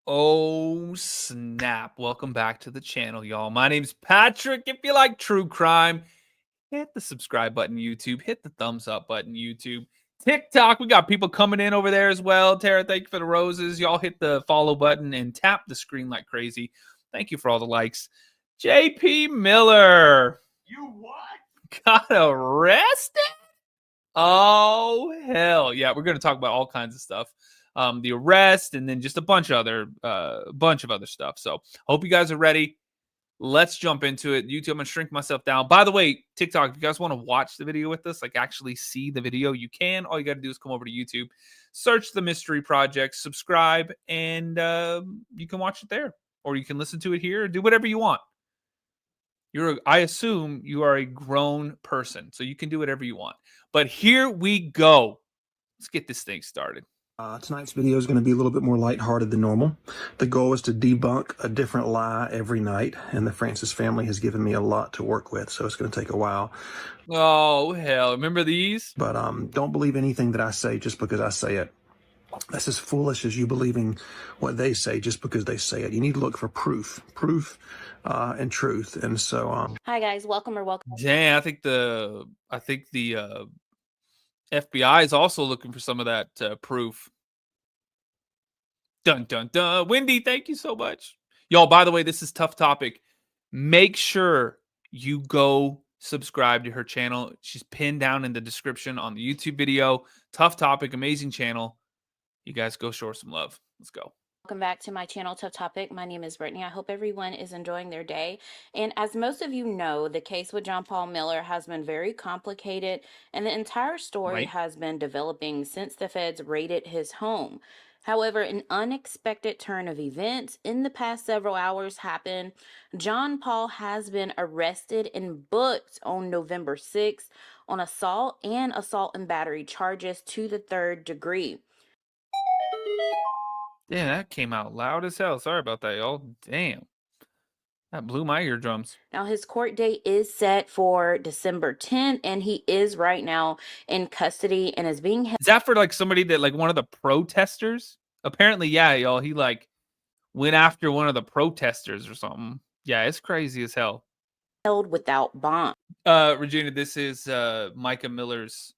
Oh, snap. Welcome back to the channel, y'all. My name's Patrick. If you like true crime, hit the subscribe button, YouTube. Hit the thumbs up button, YouTube. TikTok, we got people coming in over there as well. Tara, thank you for the roses. Y'all hit the follow button and tap the screen like crazy. Thank you for all the likes. JP Miller. You what? Got arrested? Oh, hell. Yeah, we're going to talk about all kinds of stuff. The arrest and then just a bunch of other stuff. So hope you guys are ready. Let's jump into it. YouTube, I'm gonna shrink myself down. By the way, TikTok, if you guys want to watch the video with us, like actually see the video, you can. All you got to do is come over to YouTube, search the Mystery Project, subscribe, and you can watch it there, or you can listen to it here, or do whatever you want. I assume you are a grown person, so you can do whatever you want. But here we go. Let's get this thing started. Tonight's video is going to be a little bit more lighthearted than normal. The goal is to debunk a different lie every night, and the Francis family has given me a lot to work with, so it's going to take a while. Oh, hell. Remember these? But don't believe anything that I say just because I say it. That's as foolish as you believing what they say just because they say it. You need to look for proof and truth. And so Hi guys, welcome. Damn, I think the FBI is also looking for some of that proof. Dun, dun, dun. Wendy, thank you so much. Y'all, by the way, this is Tough Topic. Make sure you go subscribe to her channel. She's pinned down in the description on the YouTube video. Tough Topic, amazing channel. You guys go show her some love. Let's go. Welcome back to my channel, Tough Topic. My name is Brittany. I hope everyone is enjoying their day. And as most of you know, the case with John Paul Miller has been very complicated, and the entire story has been developing since the feds raided his home. However, an unexpected turn of events in the past several hours happened. John Paul has been arrested and booked on November 6th on assault and battery charges to the 3rd degree. Damn, that came out loud as hell. Sorry about that, y'all. Damn. That blew my eardrums. Now, his court date is set for December 10th, and he is right now in custody and is being held. Is that for like somebody that like one of the protesters? Apparently, yeah, y'all. He like went after one of the protesters or something. Yeah, it's crazy as hell. Held without bond. Regina, this is Micah Miller's,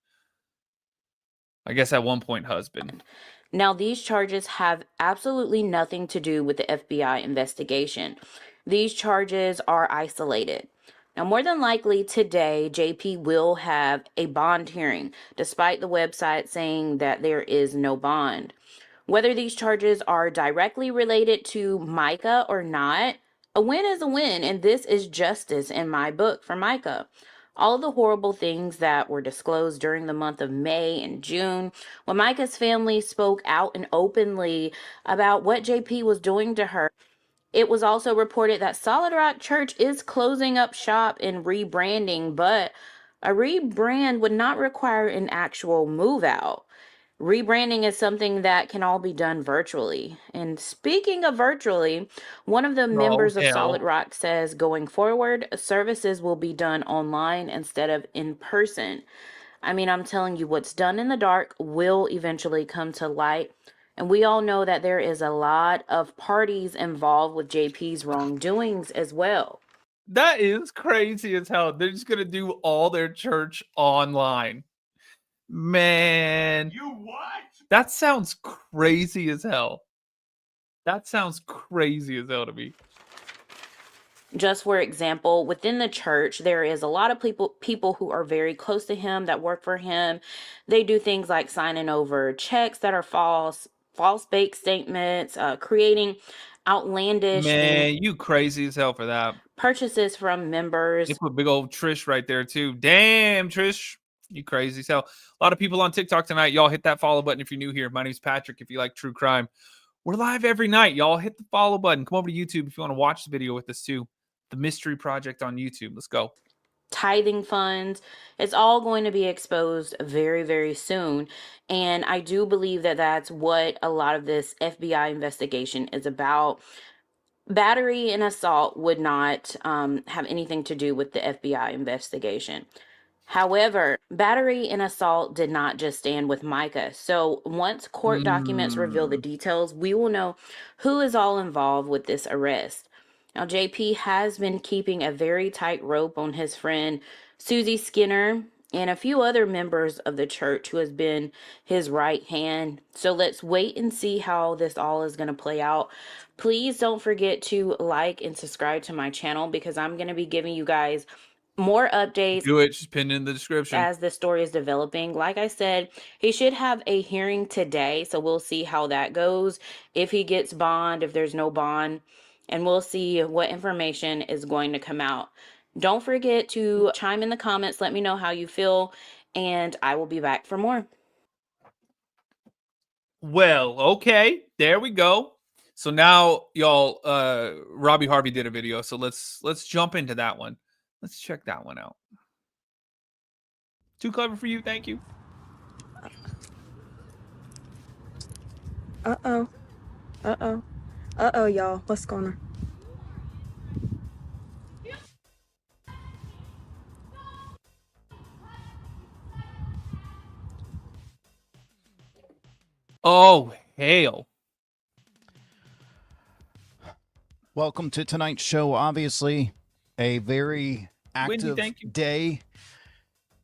I guess at one point, husband. Now, these charges have absolutely nothing to do with the FBI investigation. These charges are isolated. Now, more than likely today, JP will have a bond hearing, despite the website saying that there is no bond. Whether these charges are directly related to Micah or not, a win is a win, and this is justice in my book for Micah. All of the horrible things that were disclosed during the month of May and June, when Micah's family spoke out and openly about what JP was doing to her. It was also reported that Solid Rock Church is closing up shop and rebranding, but a rebrand would not require an actual move out. Rebranding is something that can all be done virtually. And speaking of virtually, one of the members of Solid Rock says going forward, services will be done online instead of in person. I mean, I'm telling you, what's done in the dark will eventually come to light. And we all know that there is a lot of parties involved with JP's wrongdoings as well. That is crazy as hell. They're just going to do all their church online. Man. You what? That sounds crazy as hell. That sounds crazy as hell to me. Just for example, within the church, there is a lot of people who are very close to him that work for him. They do things like signing over checks that are false bank statements, creating outlandish. Man, you crazy as hell for that. Purchases from members. They put big old Trish right there too. Damn, Trish. You crazy as hell. A lot of people on TikTok tonight. Y'all hit that follow button if you're new here. My name's Patrick. If you like true crime, we're live every night. Y'all hit the follow button. Come over to YouTube if you want to watch the video with us too. The Mystery Project on YouTube. Let's go. Tithing funds. It's all going to be exposed very, very soon. And I do believe that that's what a lot of this FBI investigation is about. Battery and assault would not have anything to do with the FBI investigation. However, Battery and assault did not just stand with Micah. So once court documents reveal the details, we will know who is all involved with this arrest. Now, JP has been keeping a very tight rope on his friend Susie Skinner and a few other members of the church who has been his right hand. So let's wait and see how this all is going to play out. Please don't forget to like and subscribe to my channel because I'm going to be giving you guys more updates. Do it. Just pinned in the description. As the story is developing. Like I said, he should have a hearing today, so we'll see how that goes. If he gets bond, if there's no bond, and we'll see what information is going to come out. Don't forget to chime in the comments. Let me know how you feel, and I will be back for more. Well, okay. There we go. So now, y'all, Robbie Harvey did a video, so let's jump into that one. Let's check that one out. Too clever for you. Thank you. Uh-oh. Uh-oh. Uh-oh, y'all. What's going on? Oh, hail. Welcome to tonight's show. Obviously, a very Wendy, active thank you. day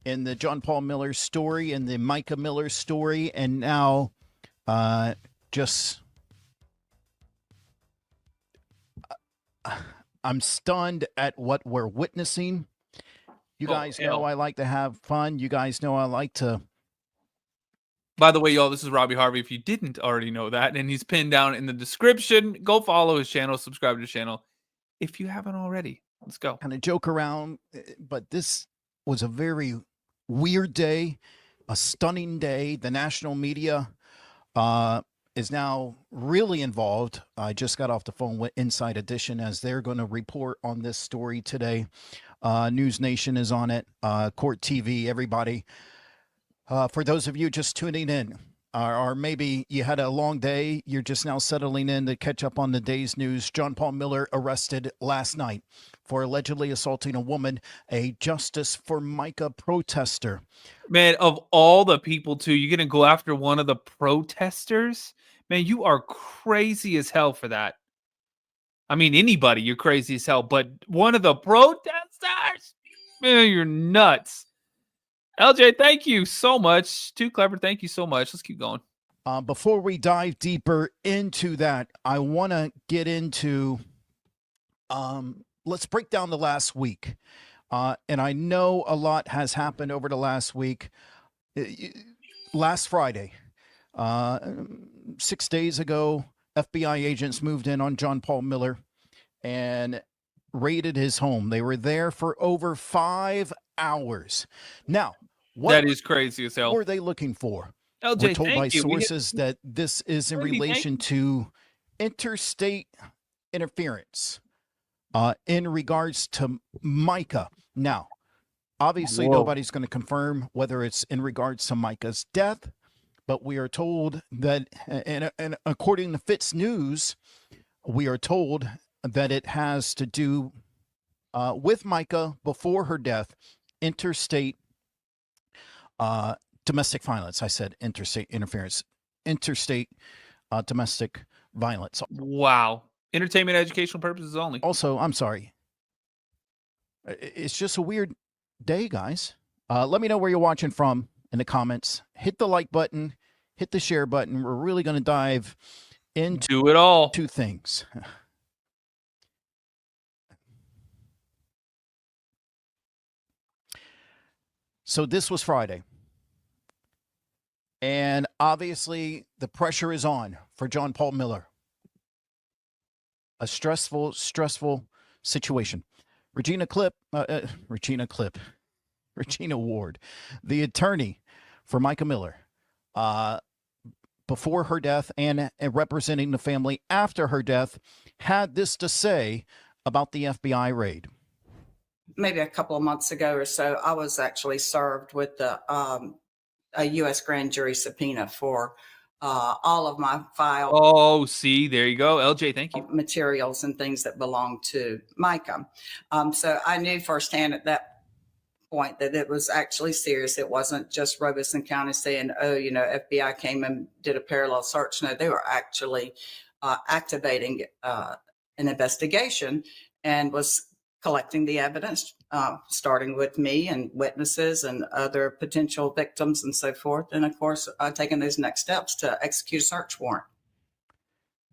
in the John Paul Miller story and the Micah Miller story. And now I'm stunned at what we're witnessing. You guys know I like to have fun. You guys know I like to. By the way, y'all, this is Robbie Harvey. If you didn't already know that, and he's pinned down in the description, go follow his channel, subscribe to his channel if you haven't already. Let's go. Kind of joke around, but this was a very weird day, a stunning day. The national media is now really involved. I just got off the phone with Inside Edition as they're going to report on this story today. News Nation is on it, Court TV, everybody. For those of you just tuning in, or maybe you had a long day, you're just now settling in to catch up on the day's news. John Paul Miller arrested last night for allegedly assaulting a woman, a Justice for Micah protester. Man, of all the people, too, you're going to go after one of the protesters? Man, you are crazy as hell for that. I mean, anybody, you're crazy as hell, but one of the protesters? Man, you're nuts. LJ, thank you so much. Too clever. Thank you so much. Let's keep going. Before we dive deeper into that, I want to get into, let's break down the last week. And I know a lot has happened over the last week. Last Friday, 6 days ago, FBI agents moved in on John Paul Miller and raided his home. They were there for over 5 hours. Now, that is crazy as hell. What were they looking for? LJ, we're told by sources that this is in relation to interstate interference in regards to Micah. Now, obviously, nobody's going to confirm whether it's in regards to Micah's death, but we are told that, and according to Fitz News, we are told that it has to do with Micah before her death, interstate domestic violence. I said interstate interference, interstate domestic violence. Wow. Entertainment, educational purposes only. Also, I'm sorry. It's just a weird day, guys. Let me know where you're watching from in the comments. Hit the like button, hit the share button. We're really going to dive into it all. Two things. So this was Friday. And obviously the pressure is on for John Paul Miller. A stressful situation. Regina Ward, the attorney for Micah Miller, before her death and representing the family after her death, had this to say about the FBI raid. Maybe a couple of months ago or so, I was actually served with a U.S. grand jury subpoena for all of my file. Oh, see, there you go. LJ, thank you. Materials and things that belong to Micah. So I knew firsthand at that point that it was actually serious. It wasn't just Robeson County saying, oh, FBI came and did a parallel search. No, they were actually activating an investigation and was collecting the evidence, starting with me and witnesses and other potential victims and so forth. And of course, taking those next steps to execute a search warrant.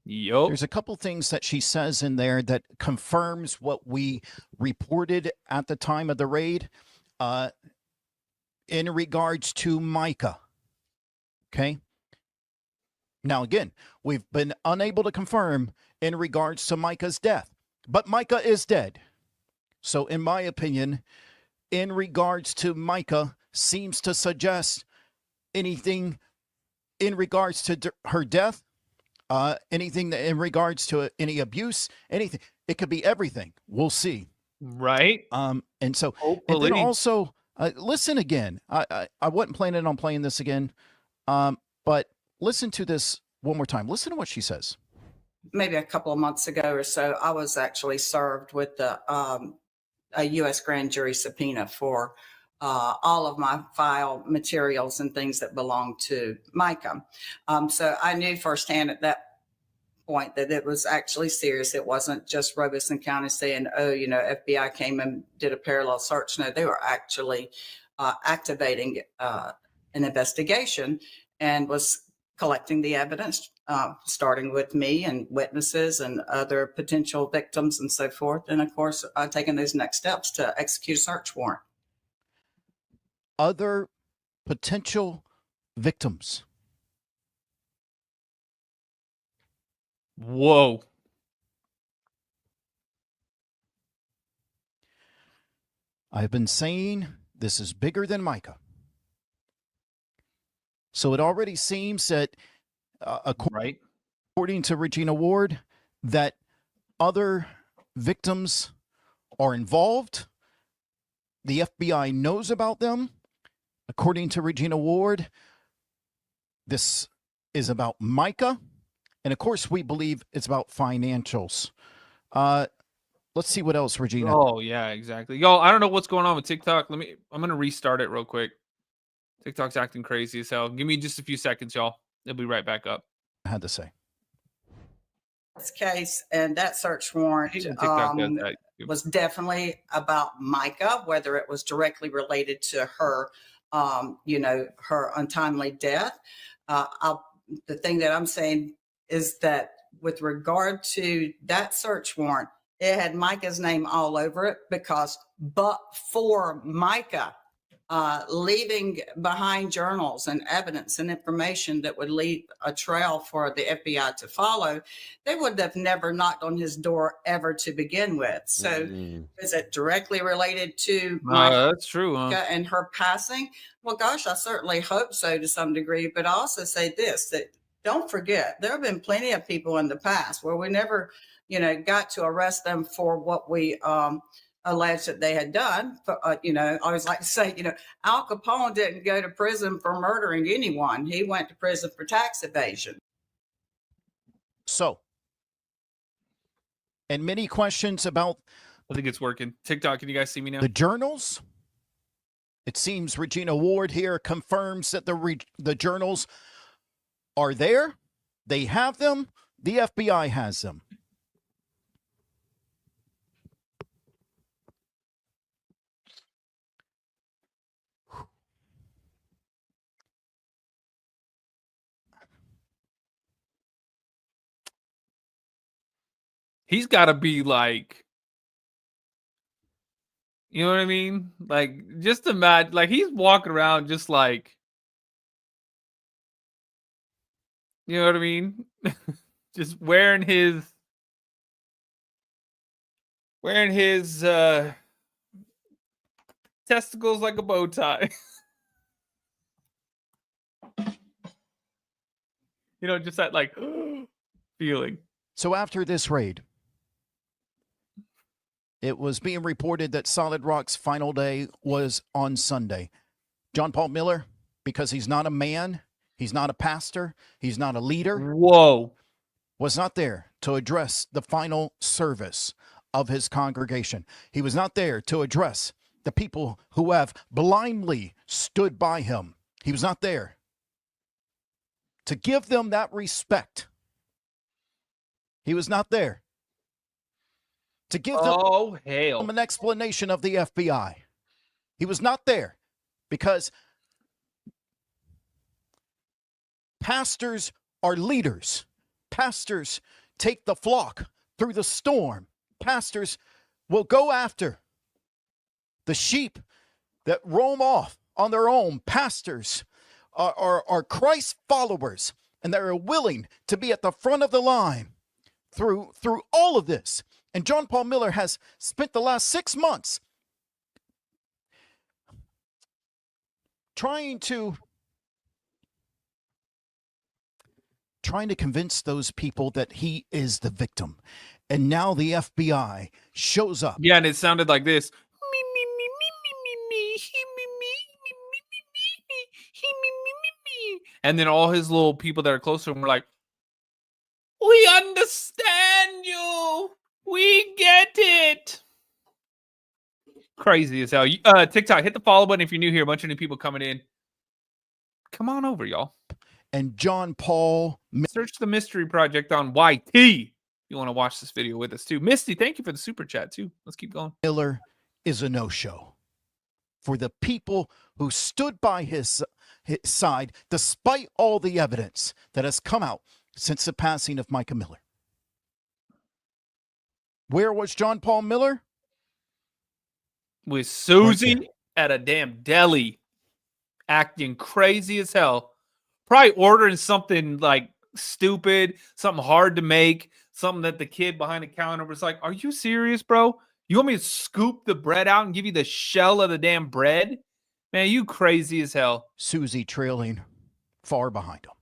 Yup. There's a couple things that she says in there that confirms what we reported at the time of the raid in regards to Micah. Okay. Now, again, we've been unable to confirm in regards to Micah's death, but Micah is dead. So in my opinion, in regards to Micah, seems to suggest anything in regards to her death, anything in regards to any abuse, anything. It could be everything. We'll see. Right. And so, and Hopefully. then also, listen again. I wasn't planning on playing this again, but listen to this one more time. Listen to what she says. Maybe a couple of months ago or so, I was actually served with a U.S. grand jury subpoena for all of my file materials and things that belong to Micah. So I knew firsthand at that point that it was actually serious. It wasn't just Robeson County saying, oh, FBI came and did a parallel search. No, they were actually activating an investigation and was collecting the evidence, starting with me and witnesses and other potential victims and so forth. And of course, taking those next steps to execute a search warrant. Other potential victims. Whoa. I've been saying this is bigger than Micah. So it already seems that, according to Regina Ward, that other victims are involved. The FBI knows about them. According to Regina Ward, this is about Micah. And of course, we believe it's about financials. Let's see what else, Regina. Oh, yeah, exactly. Y'all, I don't know what's going on with TikTok. I'm going to restart it real quick. TikTok's acting crazy as hell. Give me just a few seconds, y'all. It'll be right back up. I had to say. This case and that search warrant was definitely about Micah, whether it was directly related to her, her untimely death. The thing that I'm saying is that with regard to that search warrant, it had Micah's name all over it because, but for Micah leaving behind journals and evidence and information that would lead a trail for the FBI to follow, they would have never knocked on his door ever to begin with. So is it directly related to Micah that's true, huh? and her passing? Well, gosh, I certainly hope so to some degree, but I also say this, that don't forget, there have been plenty of people in the past where we never, got to arrest them for what we alleged that they had done. I always like to say, Al Capone didn't go to prison for murdering anyone. He went to prison for tax evasion. So, and many questions about... I think it's working. TikTok, can you guys see me now? The journals? It seems Regina Ward here confirms that the journals are there. They have them. The FBI has them. He's got to be like, you know what I mean? Like, just imagine, like, he's walking around just like, you know what I mean? Just wearing his testicles like a bow tie. Just that like feeling. So after this raid, it was being reported that Solid Rock's final day was on Sunday. John Paul Miller, because he's not a man, he's not a pastor, he's not a leader. Whoa. Was not there to address the final service of his congregation. He was not there to address the people who have blindly stood by him. He was not there to give them that respect. He was not there to give them an explanation of the FBI. He was not there because pastors are leaders. Pastors take the flock through the storm. Pastors will go after the sheep that roam off on their own. Pastors are Christ followers, and they're willing to be at the front of the line through all of this. And John Paul Miller has spent the last 6 months trying to convince those people that he is the victim. And now the FBI shows up. Yeah, and it sounded like this. And then all his little people that are close to him were like, "We understand you. We get it." Crazy as hell. TikTok, hit the follow button if you're new here. A bunch of new people coming in. Come on over, y'all. And John Paul. Search the Mystery Project on YT. You want to watch this video with us too. Misty, thank you for the super chat too. Let's keep going. Miller is a no-show for the people who stood by his side despite all the evidence that has come out since the passing of Micah Miller. Where was John Paul Miller? With Susie at a damn deli, acting crazy as hell. Probably ordering something like stupid, something hard to make, something that the kid behind the counter was like, "Are you serious, bro? You want me to scoop the bread out and give you the shell of the damn bread? Man, you crazy as hell." Susie trailing far behind him.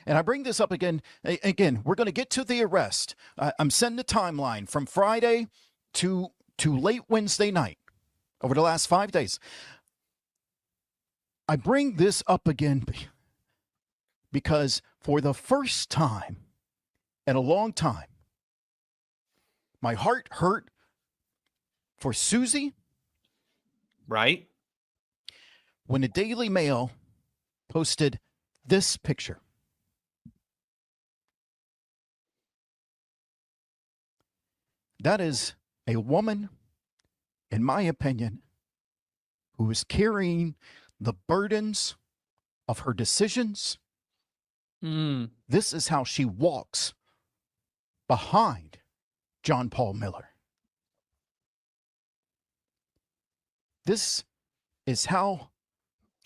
And I bring this up again. Again, we're going to get to the arrest. I'm sending a timeline from Friday to late Wednesday night over the last 5 days. I bring this up again because for the first time in a long time, my heart hurt for Susie. Right? When the Daily Mail posted this picture. That is a woman, in my opinion, who is carrying the burdens of her decisions. This is how she walks behind John Paul Miller. This is how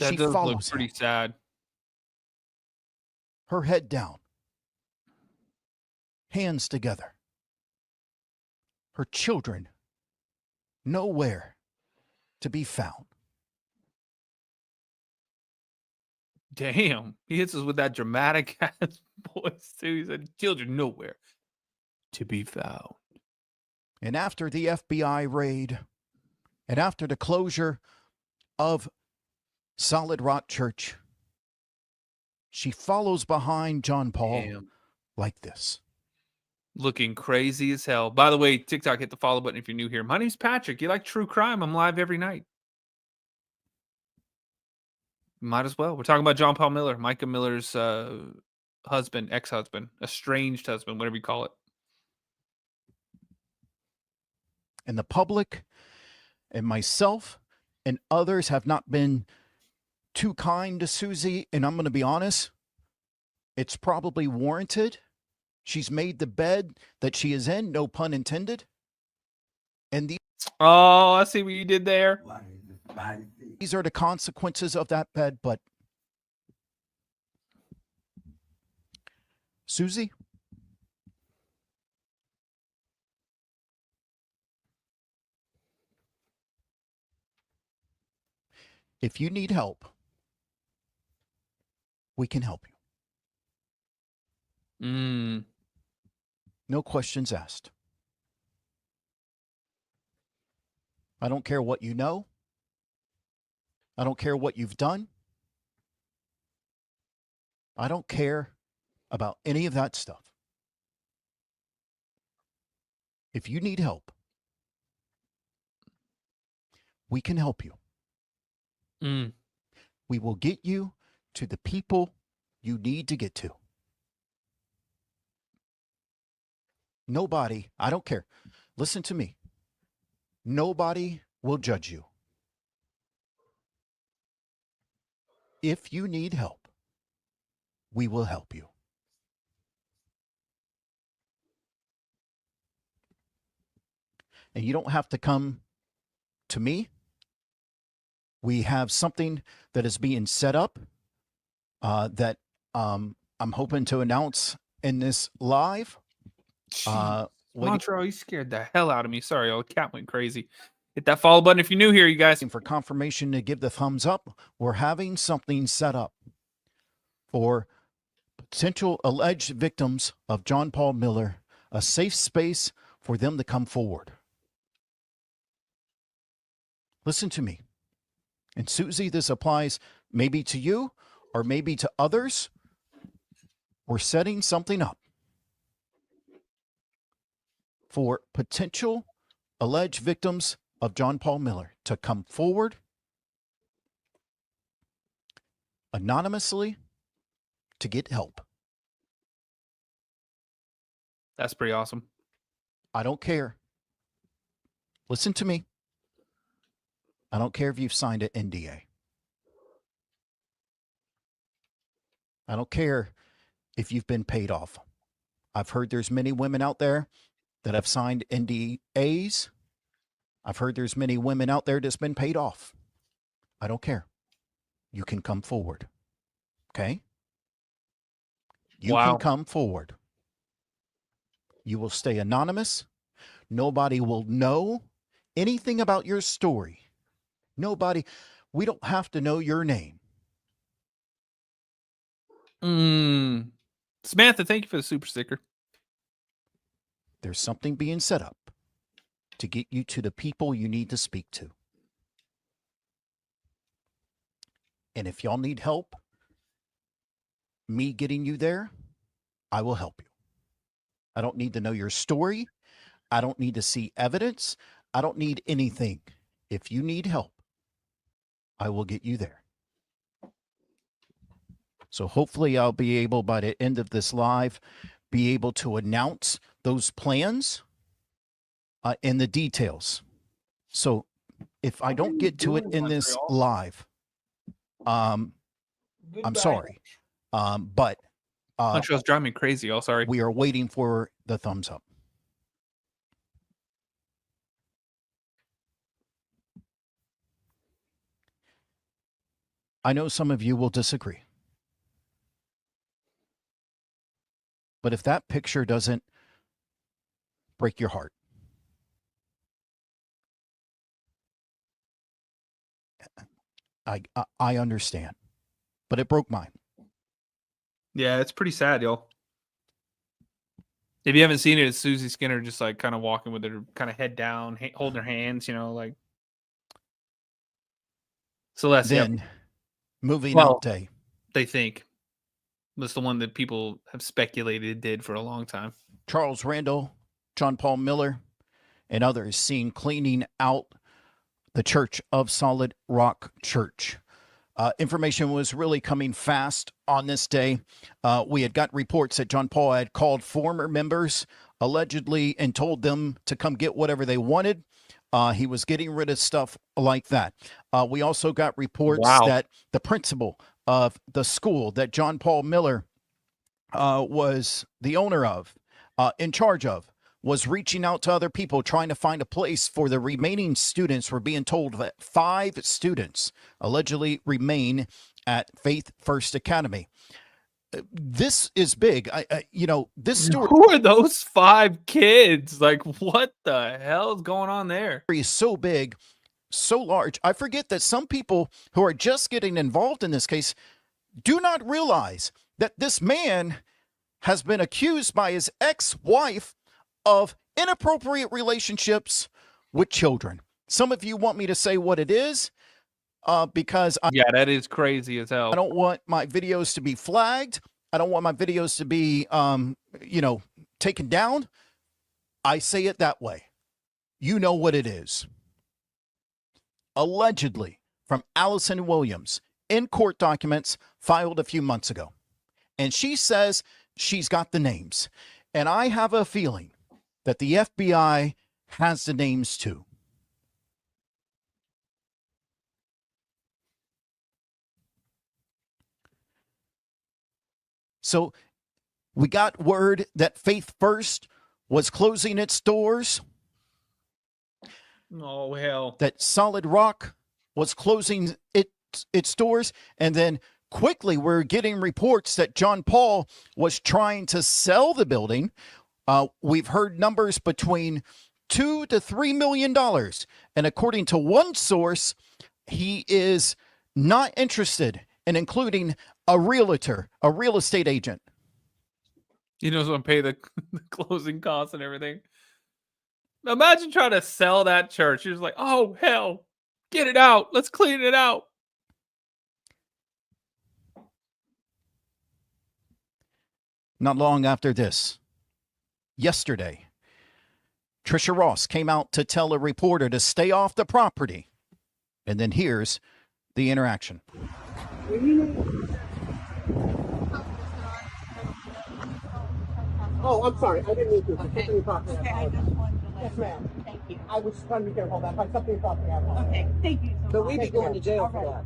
she does follows look pretty him. sad. Her head down, hands together. Her children nowhere to be found. Damn. He hits us with that dramatic ass voice too. He said, "Children nowhere to be found." And after the FBI raid, and after the closure of Solid Rock Church, she follows behind John Paul like this. Looking crazy as hell. By the way, TikTok, hit the follow button if you're new here. My name's Patrick. You like true crime? I'm live every night. Might as well. We're talking about John Paul Miller, Micah Miller's husband, ex-husband, estranged husband, whatever you call it. And the public and myself and others have not been too kind to Susie. And I'm going to be honest, it's probably warranted. She's made the bed that she is in, no pun intended. And oh, I see what you did there. These are the consequences of that bed. But Susie, if you need help, we can help you. No questions asked. I don't care what you know. I don't care what you've done. I don't care about any of that stuff. If you need help, we can help you. Mm. We will get you to the people you need to get to. Nobody, I don't care. Listen to me. Nobody will judge you. If you need help, we will help you. And you don't have to come to me. We have something that is being set up that I'm hoping to announce in this live. Montreal, you scared the hell out of me. Sorry, the cat went crazy. Hit that follow button if you're new here, you guys. For confirmation to give the thumbs up, we're having something set up for potential alleged victims of John Paul Miller, a safe space for them to come forward. Listen to me. And Susie, this applies maybe to you or maybe to others. We're setting something up for potential alleged victims of John Paul Miller to come forward anonymously to get help. That's pretty awesome. I don't care. Listen to me. I don't care if you've signed an NDA. I don't care if you've been paid off. I've heard there's many women out there that have signed NDAs. I've heard there's many women out there that's been paid off. I don't care. You can come forward. Okay? You can come forward. You will stay anonymous. Nobody will know anything about your story. Nobody. We don't have to know your name. Samantha, thank you for the super sticker. There's something being set up to get you to the people you need to speak to. And if y'all need help, me getting you there, I will help you. I don't need to know your story. I don't need to see evidence. I don't need anything. If you need help, I will get you there. So hopefully I'll be able, by the end of this live, be able to announce those plans and the details. So if I don't get to it in this live, I'm sorry. But Montreal's driving me crazy. Oh, sorry. We are waiting for the thumbs up. I know some of you will disagree. But if that picture doesn't break your heart, I understand. But it broke mine. Yeah, it's pretty sad, y'all. If you haven't seen it, it's Susie Skinner just like kind of walking with her kind of head down, holding her hands, like. Celeste. Then, moving out day. They think. That's the one that people have speculated did for a long time. Charles Randall, John Paul Miller, and others seen cleaning out the Church of Solid Rock Church. Information was really coming fast on this day. We had got reports that John Paul had called former members allegedly and told them to come get whatever they wanted. He was getting rid of stuff like that. We also got reports that the principal of the school that John Paul Miller was the owner of, in charge of, was reaching out to other people trying to find a place for the remaining students. We're being told that 5 students allegedly remain at Faith First Academy. This is big. This story. Who are those 5 kids? Like, what the hell is going on there? Is so big, so large. I forget that some people who are just getting involved in this case do not realize that this man has been accused by his ex-wife of inappropriate relationships with children. Some of you want me to say what it is because that is crazy as hell. I don't want my videos to be flagged. I don't want my videos to be, taken down. I say it that way. You know what it is. allegedly from Allison Williams in court documents filed a few months ago. And she says she's got the names. And I have a feeling that the FBI has the names too. So we got word that Faith First was closing its doors. Oh, hell. That Solid Rock was closing its doors. And then quickly we're getting reports that John Paul was trying to sell the building. We've heard numbers between $2 to $3 million. And according to one source, he is not interested in including a realtor, a real estate agent. He knows what to pay the closing costs and everything. Imagine trying to sell that church. You're just like, oh, hell, get it out. Let's clean it out. Not long after this, yesterday, Trisha Ross came out to tell a reporter to stay off the property. And then here's the interaction. Oh, I'm sorry. I didn't mean to. Okay. Yes, ma'am. Thank you. I was trying to be careful about that. Something property. Okay. Thank you. So but we'd be going to jail for that.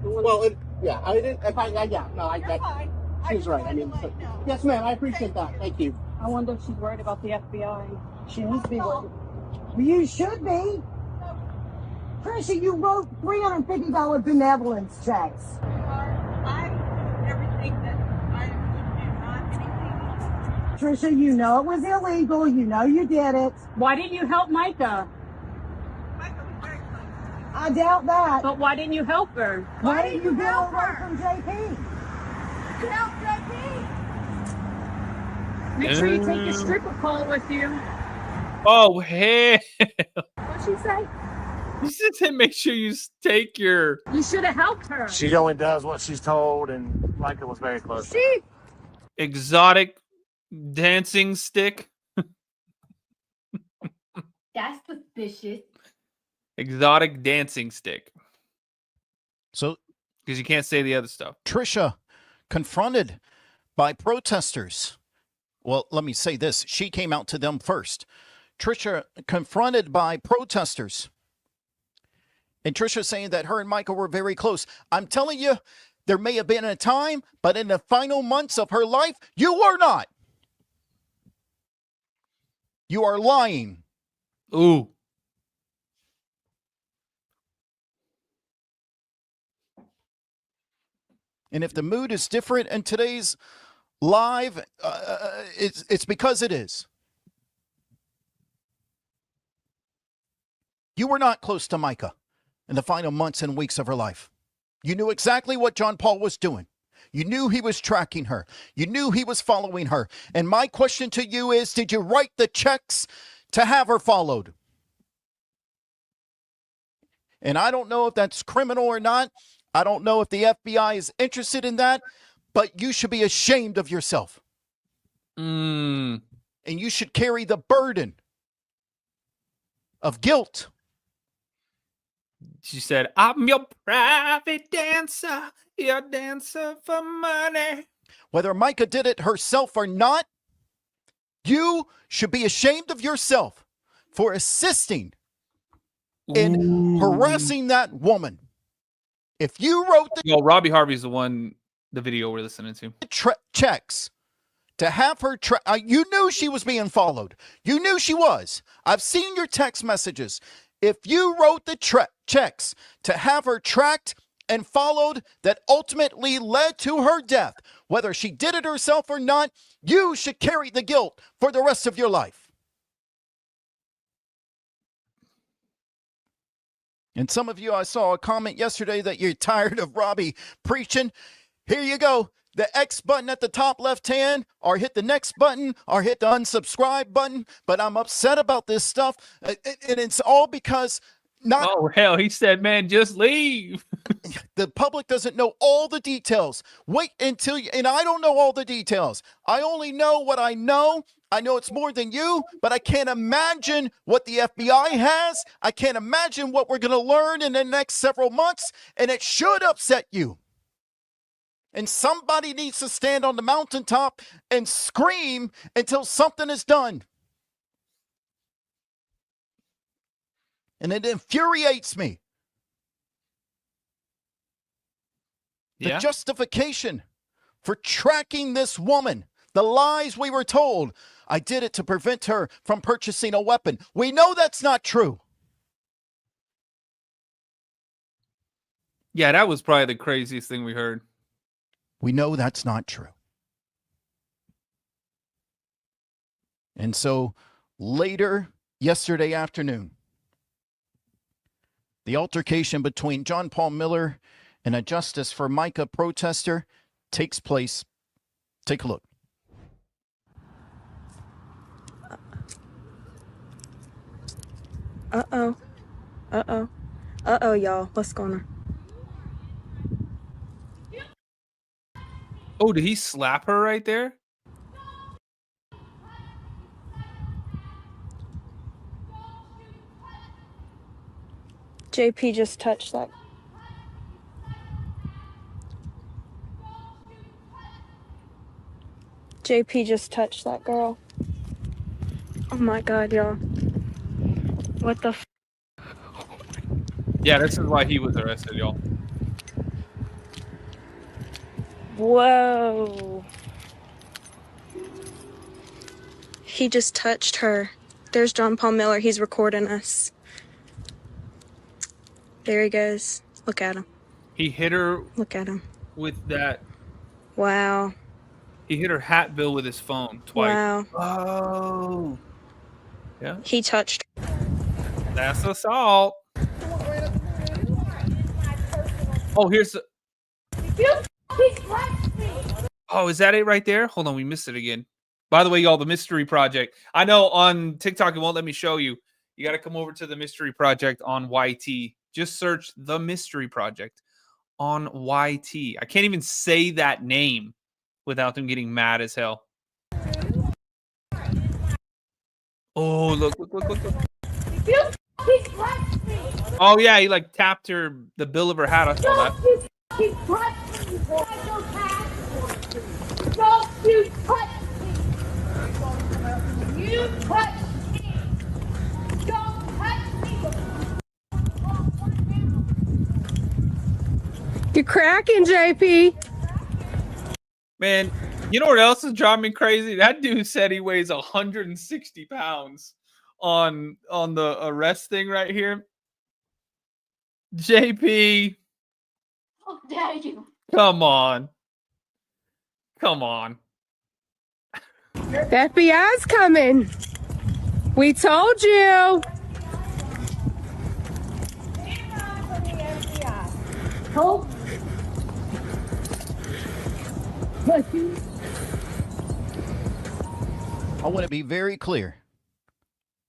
Well, yeah. I didn't. If I, yeah. No, I. That, she's right. I mean, so, yes, ma'am. I appreciate that. Thank you. I wonder if she's worried about the FBI. She needs to be worried. You should be. Trisha, you wrote $350 benevolence checks. Trisha, you know it was illegal. You know you did it. Why didn't you help Micah? I doubt that. But why didn't you help her? Why didn't you get away from JP? Help JP. Make sure you take your stripper pole with you. Oh, hell. What'd she say? You should say make sure you take your... You should have helped her. She only does what she's told, and Micah was very close. She... Exotic dancing stick. That's suspicious. Exotic dancing stick. So, because you can't say the other stuff. Trisha, confronted by protesters. Well, let me say this. She came out to them first. Trisha confronted by protesters. And Trisha saying that her and Micah were very close. I'm telling you, there may have been a time, but in the final months of her life, you were not. You are lying. Ooh. And if the mood is different in today's live, it's because it is. You were not close to Micah in the final months and weeks of her life. You knew exactly what John Paul was doing. You knew he was tracking her. You knew he was following her. And my question to you is, did you write the checks to have her followed? And I don't know if that's criminal or not. I don't know if the FBI is interested in that, but you should be ashamed of yourself. And you should carry the burden of guilt. She said, I'm your private dancer, your dancer for money. Whether Micah did it herself or not, you should be ashamed of yourself for assisting in harassing that woman. If you wrote the... Yo, Robbie Harvey's the one, the video we're listening to. Checks to have her... you knew she was being followed. You knew she was. I've seen your text messages. If you wrote the checks to have her tracked and followed that ultimately led to her death, whether she did it herself or not, you should carry the guilt for the rest of your life. And some of you, I saw a comment yesterday that you're tired of Robbie preaching. Here you go. The X button at the top left hand, or hit the next button, or hit the unsubscribe button. But I'm upset about this stuff. And it's all because not... Oh, hell, he said, man, just leave. The public doesn't know all the details. Wait until you... And I don't know all the details. I only know what I know, I know it's more than you, but I can't imagine what the FBI has. I can't imagine what we're going to learn in the next several months, and it should upset you. And somebody needs to stand on the mountaintop and scream until something is done. And it infuriates me. The justification for tracking this woman, the lies we were told. I did it to prevent her from purchasing a weapon. We know that's not true. Yeah, that was probably the craziest thing we heard. We know that's not true. And so later yesterday afternoon, the altercation between John Paul Miller and a Justice for Micah protester takes place. Take a look. Uh-oh. Uh-oh. Uh-oh, y'all. What's going on? Oh, did he slap her right there? JP just touched that. JP just touched that girl. Oh my God, y'all. What the Yeah, this is why he was arrested, y'all. Whoa. He just touched her. There's John Paul Miller. He's recording us. There he goes. Look at him. He hit her. Look at him. With that. Wow. He hit her hat bill with his phone twice. Wow. Oh. Yeah. He touched. That's assault. Oh, here's the. Oh, is that it right there? Hold on, we missed it again. By the way, y'all, the Mystery Project. I know on TikTok it won't let me show you. You got to come over to the Mystery Project on YT. Just search the Mystery Project on YT. I can't even say that name without them getting mad as hell. Oh, look. Oh, yeah, he like tapped her, the bill of her hat. I saw that. Don't you touch me. Don't you touch me. You touch me. Don't touch me. You're cracking, JP. Man, you know what else is driving me crazy? That dude said he weighs 160 pounds on the arrest thing right here. JP. How dare you? Come on. Come on. The FBI's coming. We told you. Hold. I want to be very clear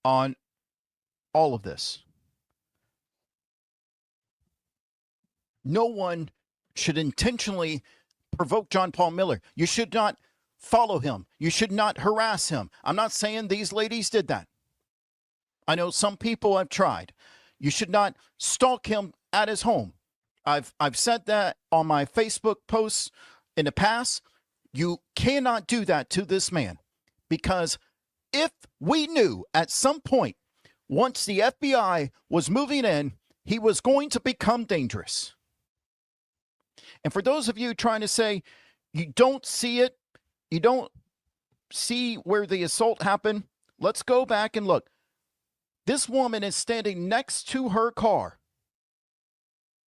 on all of this. No one should intentionally provoke John Paul Miller. You should not follow him. You should not harass him. I'm not saying these ladies did that. I know some people have tried. You should not stalk him at his home. I've said that on my Facebook posts in the past. You cannot do that to this man, because if we knew at some point, once the FBI was moving in, he was going to become dangerous. And for those of you trying to say you don't see it, you don't see where the assault happened, let's go back and look. This woman is standing next to her car.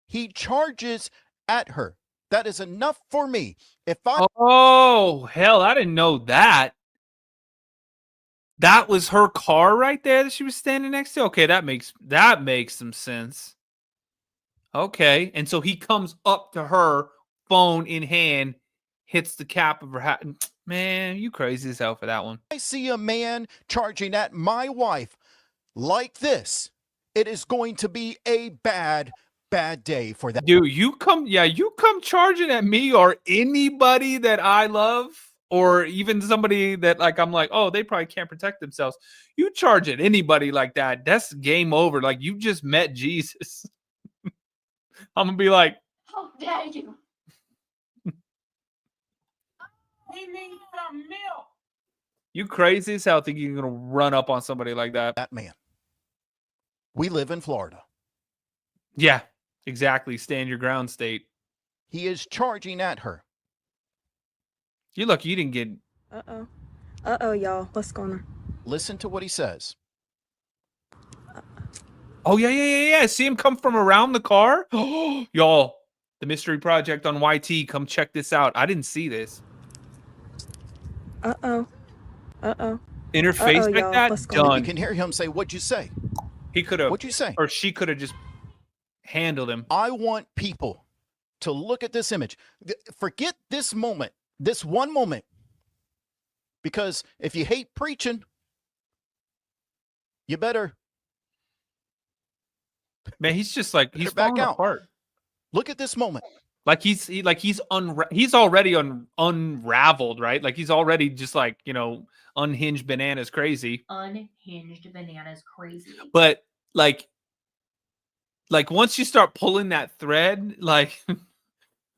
He charges at her. That is enough for me. If I Oh, hell, I didn't know that. That was her car right there that she was standing next to? Okay, that makes some sense. Okay, and so he comes up to her, phone in hand, hits the cap of her hat. Man, you crazy as hell for that one. I see a man charging at my wife like this, it is going to be a bad day for that. Dude, you come charging at me or anybody that I love. or even somebody that like I'm like, oh, they probably can't protect themselves. You charge at anybody like that, that's game over. Like you just met Jesus. I'm gonna be like, How dare you? we need some milk. You crazy as hell think you're gonna run up on somebody like that. That man. We live in Florida. Yeah, exactly. Stand your ground, state. He is charging at her. You lucky you didn't get. Uh-oh. Uh-oh, y'all. What's going on? Listen to what he says. Oh, yeah. See him come from around the car? Oh, y'all, the Mystery Project on YT. Come check this out. I didn't see this. Uh-oh. Interface like y'all. that? What's going You Done. can hear him say, what'd you say? He could have. What'd you say? Or she could have just handled him. I want people to look at this image. Forget this moment, this one moment. Because if you hate preaching, you better. Man, he's just like, he's back falling out. apart. Look at this moment. Like he's already unraveled, right? Like he's already just like, unhinged bananas crazy. Unhinged bananas crazy. But like once you start pulling that thread, like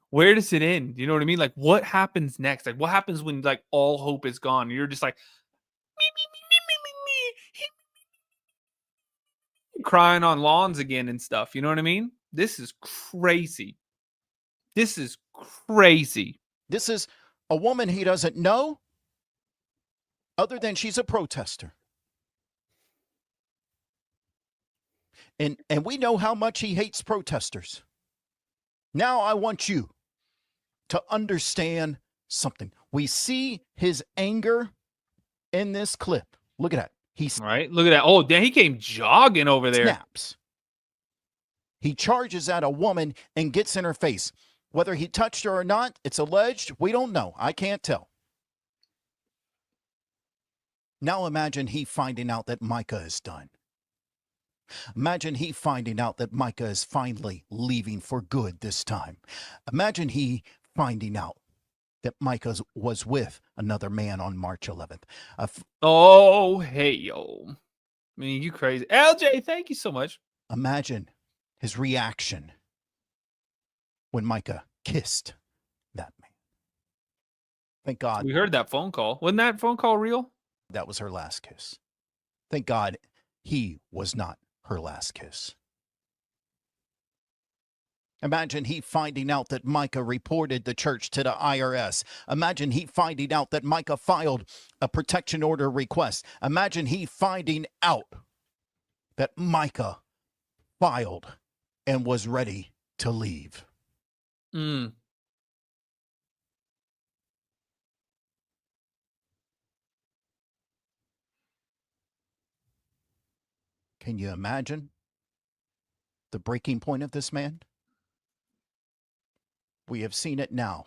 where does it end? You know what I mean? Like what happens next? Like what happens when like all hope is gone? You're just like crying on lawns again and stuff. You know what I mean? This is crazy. This is crazy. This is a woman he doesn't know other than she's a protester. And we know how much he hates protesters. Now I want you to understand something. We see his anger in this clip. Look at that. He's right. Look at that. Oh, damn, he came jogging over there. Snaps. He charges at a woman and gets in her face. Whether he touched her or not, it's alleged. We don't know. I can't tell. Now imagine he finding out that Micah is done. Imagine he finding out that Micah is finally leaving for good this time. Imagine he finding out that Micah was with another man on March 11th. Oh, hey, yo. I mean, you crazy. LJ, thank you so much. Imagine his reaction when Micah kissed that man. Thank God. We heard that phone call. Wasn't that phone call real? That was her last kiss. Thank God he was not her last kiss. Imagine he finding out that Micah reported the church to the IRS. Imagine he finding out that Micah filed a protection order request. Imagine he finding out that Micah filed and was ready to leave. Mm. Can you imagine the breaking point of this man? We have seen it now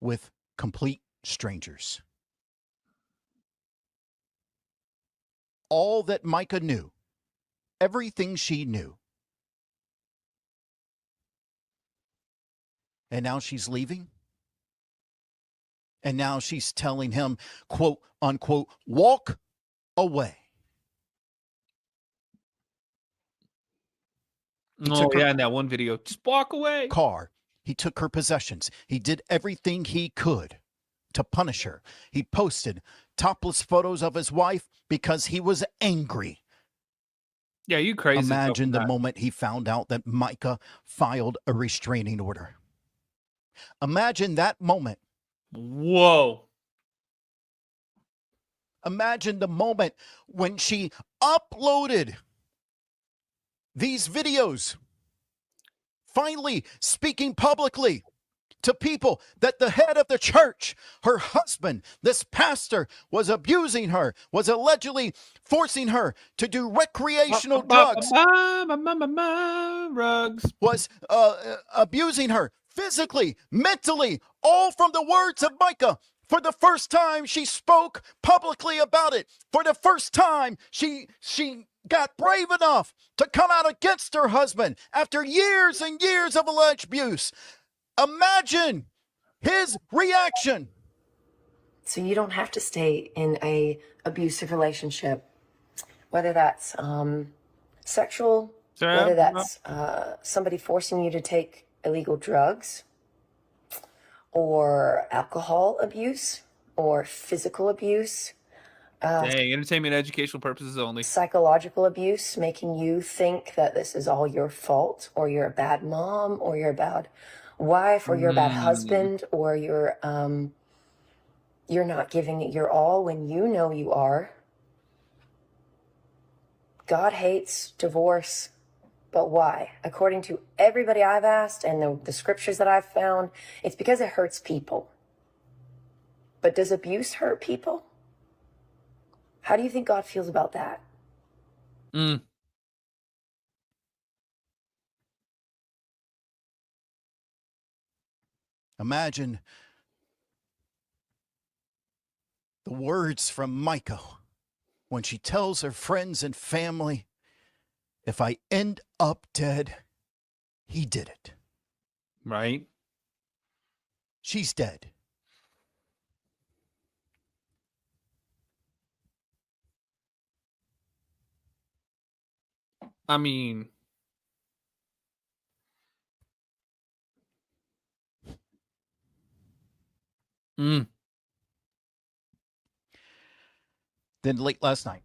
with complete strangers. All that Micah knew, everything she knew. And now she's leaving. And now she's telling him, quote, unquote, walk away. Oh, yeah, in that one video. Just walk away. Car. He took her possessions. He did everything he could to punish her. He posted topless photos of his wife because he was angry. Yeah, you crazy. Imagine the moment he found out that Micah filed a restraining order. Imagine that moment. Whoa. Imagine the moment when she uploaded these videos, finally speaking publicly to people that the head of the church, her husband, this pastor, was abusing her, was allegedly forcing her to do recreational drugs, was abusing her physically, mentally, all from the words of Micah. For the first time, she spoke publicly about it. For the first time, she got brave enough to come out against her husband after years and years of alleged abuse. Imagine his reaction. So you don't have to stay in a abusive relationship, whether that's sexual, whether that's somebody forcing you to take illegal drugs or alcohol abuse or physical abuse. Dang, entertainment and educational purposes only. Psychological abuse, making you think that this is all your fault, or you're a bad mom, or you're a bad wife, or you're a bad husband, or you're not giving it your all when you know you are. God hates divorce, but why? According to everybody I've asked and the scriptures that I've found, it's because it hurts people. But does abuse hurt people? How do you think God feels about that? Imagine the words from Micah when she tells her friends and family, if I end up dead, he did it. Right? She's dead. I mean, Then late last night,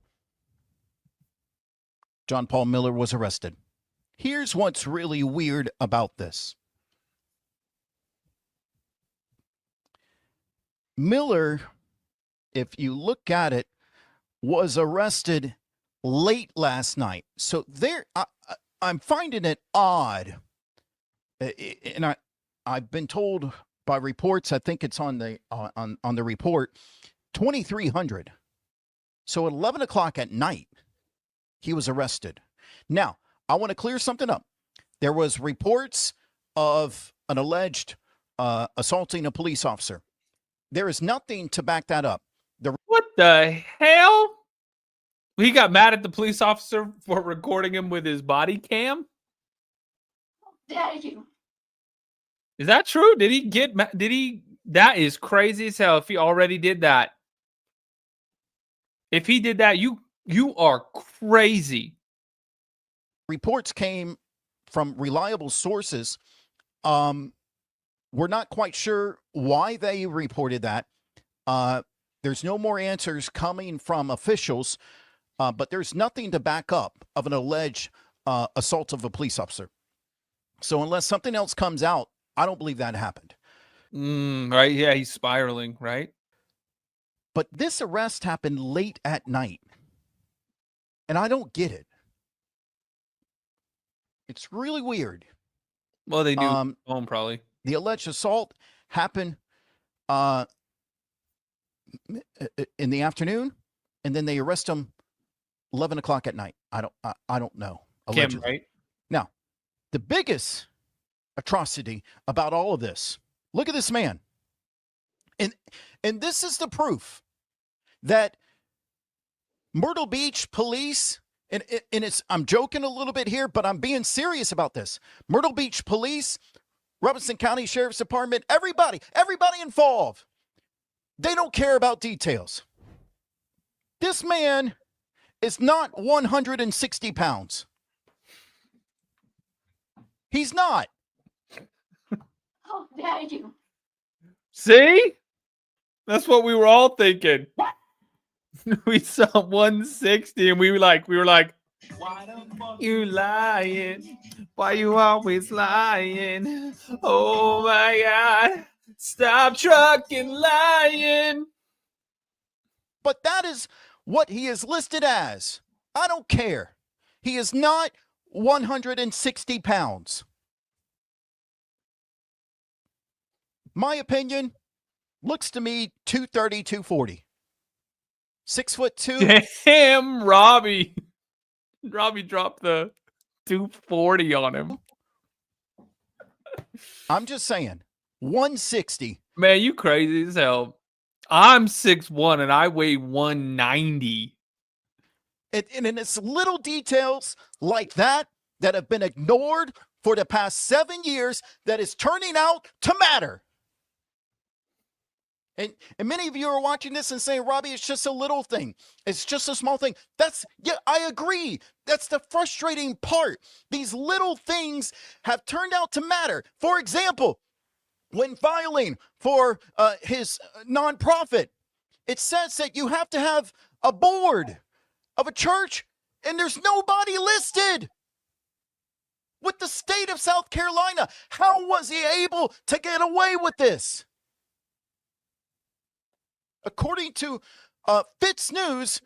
John Paul Miller was arrested. Here's what's really weird about this. Miller, if you look at it, was arrested late last night. So I'm finding it odd. And I've been told by reports, I think it's on the on the report, 2300. So at 11 o'clock at night, he was arrested. Now, I want to clear something up. There was reports of an alleged assaulting a police officer. There is nothing to back that up. What the hell? He got mad at the police officer for recording him with his body cam? How dare you? Is that true? Did he get that is crazy as hell if he already did that. If he did that, you are crazy. Reports came from reliable sources. We're not quite sure why they reported that. There's no more answers coming from officials, but there's nothing to back up of an alleged assault of a police officer. So unless something else comes out, I don't believe that happened. Right? Yeah, he's spiraling, right? But this arrest happened late at night, and I don't get it. It's really weird. Well, they knew home probably. The alleged assault happened in the afternoon, and then they arrest him 11 o'clock at night. I don't know. Kim, right? Now, the biggest atrocity about all of this, look at this man. And this is the proof that Myrtle Beach police, and it's, I'm joking a little bit here, but I'm being serious about this. Myrtle Beach police, Robinson County Sheriff's Department, everybody involved, they don't care about details. This man is not 160 pounds. He's not. How dare you? See? That's what we were all thinking. We saw 160 and we were like, why the fuck you lying? Why you always lying? Oh my God. Stop trucking lying. But that is what he is listed as. I don't care. He is not 160 pounds. My opinion, looks to me 230, 240. 6'2". Damn, Robbie. Robbie dropped the 240 on him. I'm just saying, 160. Man, you crazy as hell. I'm 6'1" and I weigh 190. And it's little details like that have been ignored for the past 7 years that is turning out to matter. And many of you are watching this and saying, Robbie, it's just a little thing. It's just a small thing. Yeah, I agree. That's the frustrating part. These little things have turned out to matter. For example, when filing for his nonprofit, it says that you have to have a board of a church, and there's nobody listed. With the state of South Carolina, how was he able to get away with this? According to Fitz News,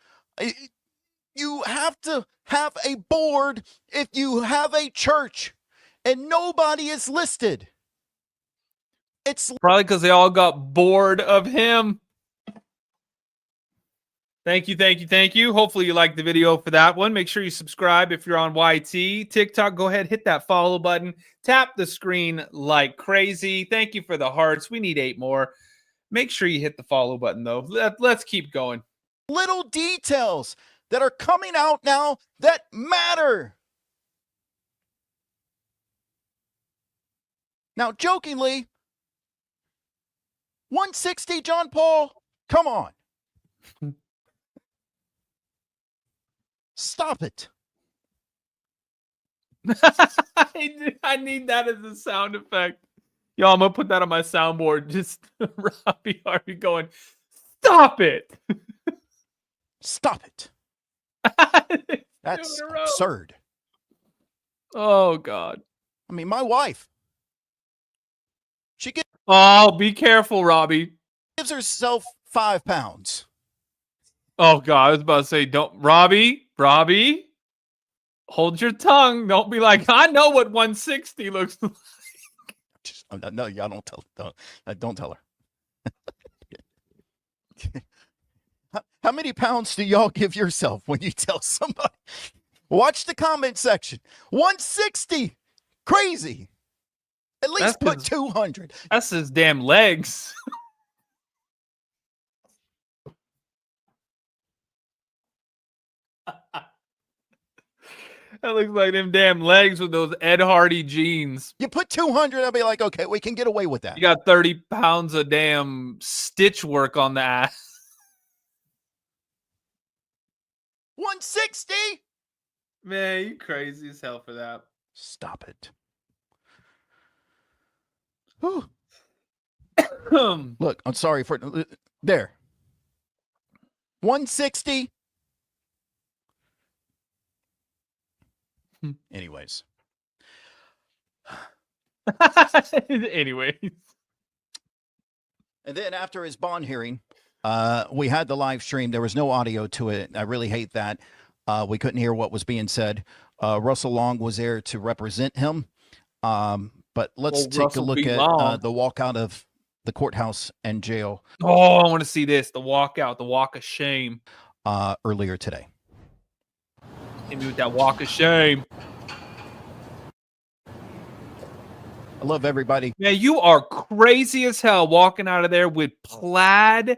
you have to have a board if you have a church, and nobody is listed. It's probably because they all got bored of him. Thank you. Hopefully you liked the video for that one. Make sure you subscribe if you're on YT. TikTok, go ahead, hit that follow button. Tap the screen like crazy. Thank you for the hearts. We need 8 more. Make sure you hit the follow button, though. Let's keep going. Little details that are coming out now that matter. Now, jokingly, 160, John Paul, come on. Stop it. I need that as a sound effect. Yo, I'm going to put that on my soundboard. Just Robbie Harvey going, stop it. Stop it. That's absurd. Oh, God. I mean, my wife. She gets. Oh, be careful, Robbie. Gives herself 5 pounds. Oh, God. I was about to say, don't. Robbie, hold your tongue. Don't be like, I know what 160 looks like. No, y'all don't tell her. How many pounds do y'all give yourself when you tell somebody? Watch the comment section. 160. Crazy. At least put 200. That's his damn legs. That looks like them damn legs with those Ed Hardy jeans. You put 200, I'll be like, okay, we can get away with that. You got 30 pounds of damn stitch work on the ass. 160? Man, you crazy as hell for that. Stop it. Look, I'm sorry for there. 160. Anyways. Anyways. And then after his bond hearing, we had the live stream. There was no audio to it. I really hate that. We couldn't hear what was being said. Russell Long was there to represent him. But let's take a look at the walkout of the courthouse and jail. Oh, I want to see this. The walkout, the walk of shame. Earlier today. Hit me with that walk of shame. I love everybody. Man, you are crazy as hell walking out of there with plaid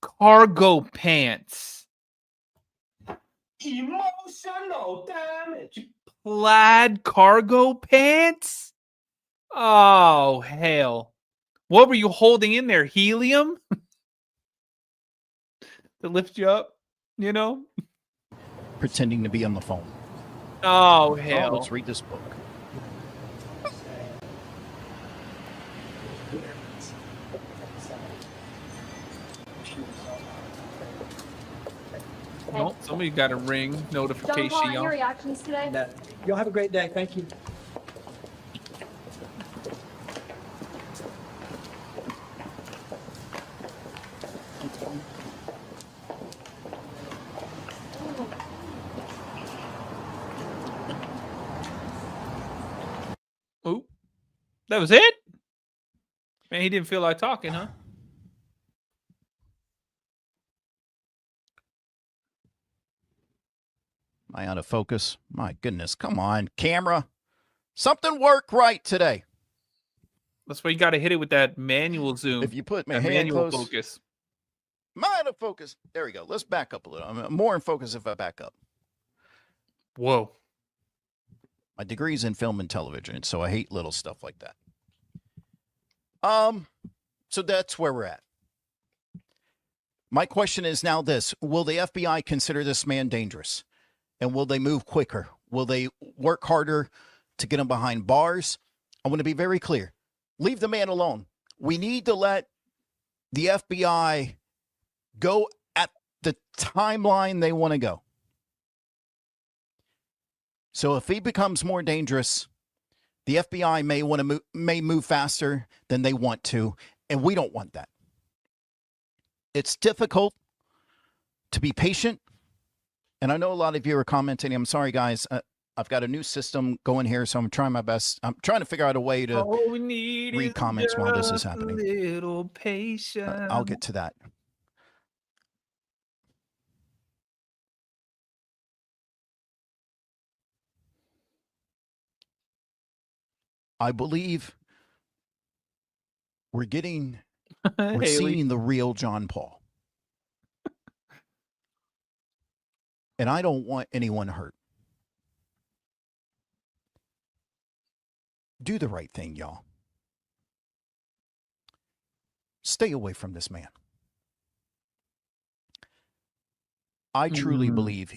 cargo pants. Emotional damage. Plaid cargo pants? Oh, hell. What were you holding in there? Helium? To lift you up, you know? Pretending to be on the phone. Oh, hell. Let's read this book. No, somebody got a ring notification. John Paul, any reactions today? No. Y'all have a great day. Thank you. Oh, that was it? Man, he didn't feel like talking, huh? Am I out of focus? My goodness. Come on, camera. Something worked right today. That's why you got to hit it with that manual zoom. If you put my hand manual close, focus. Am I out of focus? There we go. Let's back up a little. I'm more in focus if I back up. Whoa. My degree's in film and television, so I hate little stuff like that. So that's where we're at. My question is now this. Will the FBI consider this man dangerous? And will they move quicker? Will they work harder to get him behind bars? I want to be very clear. Leave the man alone. We need to let the FBI go at the timeline they want to go. So if he becomes more dangerous, the FBI may move faster than they want to, and we don't want that. It's difficult to be patient, and I know a lot of you are commenting. I'm sorry, guys. I've got a new system going here, so I'm trying my best. I'm trying to figure out a way to read comments while this is happening. A little patience. I'll get to that. I believe we're seeing the real John Paul. And I don't want anyone hurt. Do the right thing, y'all. Stay away from this man. I truly believe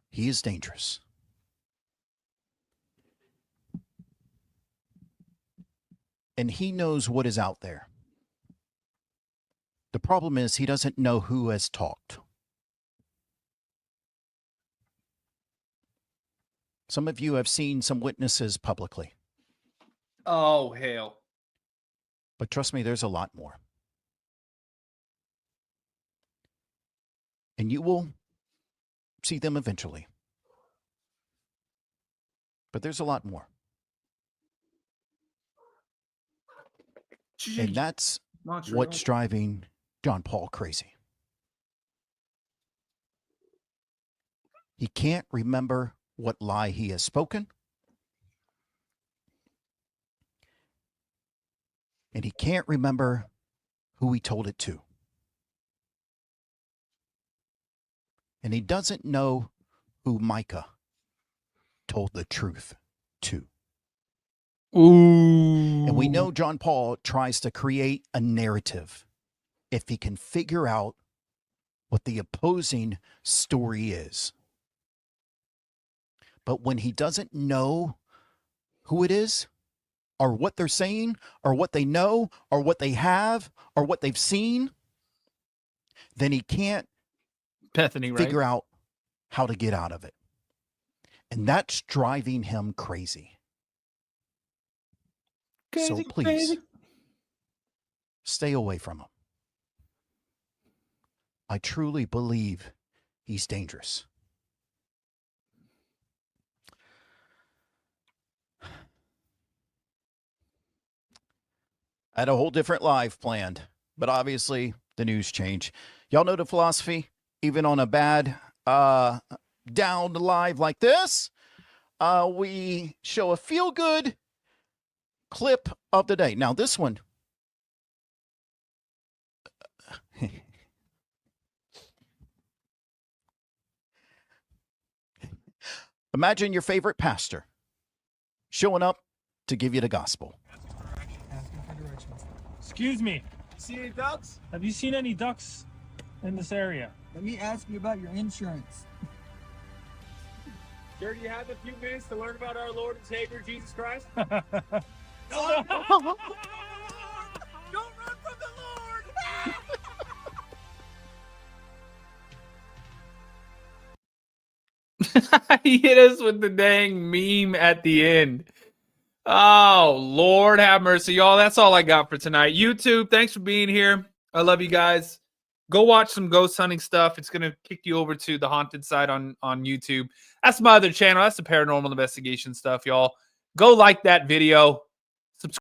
he is dangerous. And he knows what is out there. The problem is he doesn't know who has talked. Some of you have seen some witnesses publicly. Oh, hell. But trust me, there's a lot more. And you will see them eventually. But there's a lot more. And that's what's driving John Paul crazy. He can't remember what lie he has spoken. And he can't remember who he told it to. And he doesn't know who Micah told the truth to. Ooh. And we know John Paul tries to create a narrative if he can figure out what the opposing story is. But when he doesn't know who it is, or what they're saying, or what they know, or what they have, or what they've seen, then he can't figure out how to get out of it. And that's driving him crazy. So please, stay away from him. I truly believe he's dangerous. I had a whole different live planned, but obviously the news changed. Y'all know the philosophy, even on a bad down live like this, we show a feel-good clip of the day. Now this one, imagine your favorite pastor showing up to give you the gospel. Excuse me. See any ducks? Have you seen any ducks in this area? Let me ask you about your insurance. Sir, do you have a few minutes to learn about our Lord and Savior, Jesus Christ? Don't run from the Lord! He hit us with the dang meme at the end. Oh, Lord have mercy, y'all. That's all I got for tonight. YouTube, thanks for being here. I love you guys. Go watch some ghost hunting stuff. It's going to kick you over to the haunted side on YouTube. That's my other channel. That's the paranormal investigation stuff, y'all. Go like that video.